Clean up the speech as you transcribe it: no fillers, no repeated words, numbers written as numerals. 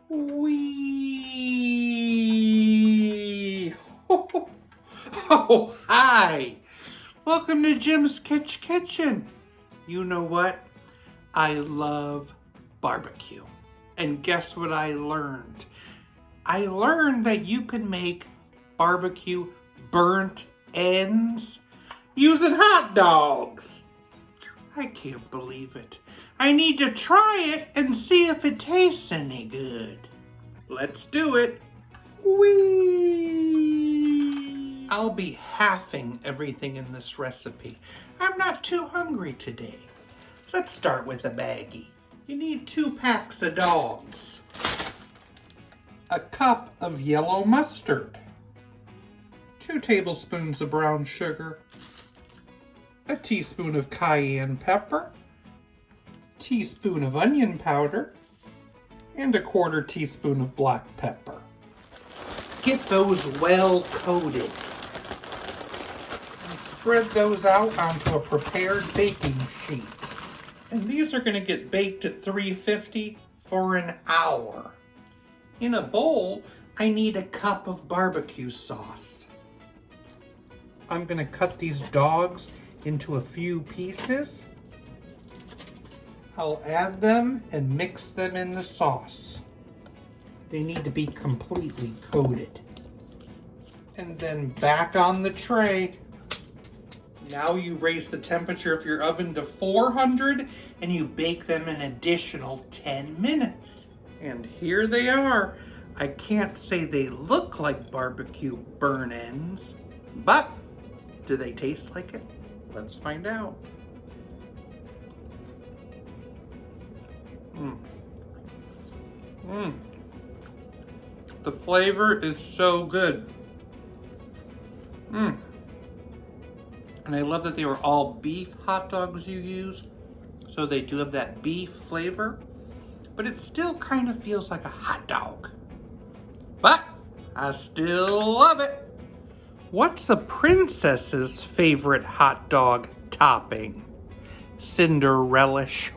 Wee! Oh, hi! Welcome to Jim's Kitchen. You know what? I love barbecue. And guess what I learned? I learned that you can make barbecue burnt ends using hot dogs. I can't believe it. I need to try it and see if it tastes any good. Let's do it. Whee! I'll be halving everything in this recipe. I'm not too hungry today. Let's start with a baggie. You need 2 packs of dogs, a cup of yellow mustard, 2 tablespoons of brown sugar, a teaspoon of cayenne pepper, teaspoon of onion powder, and a 1/4 teaspoon of black pepper. Get those well coated. And spread those out onto a prepared baking sheet. And these are going to get baked at 350 for an hour. In a bowl, I need a cup of barbecue sauce. I'm going to cut these dogs into a few pieces. I'll add them and mix them in the sauce. They need to be completely coated. And then back on the tray. Now you raise the temperature of your oven to 400 and you bake them an additional 10 minutes. And here they are. I can't say they look like barbecue burn ends, but do they taste like it? Let's find out. The flavor is so good. And I love that they were all beef hot dogs you use. So they do have that beef flavor, but it still kind of feels like a hot dog. But I still love it. What's a princess's favorite hot dog topping? Cinderelish.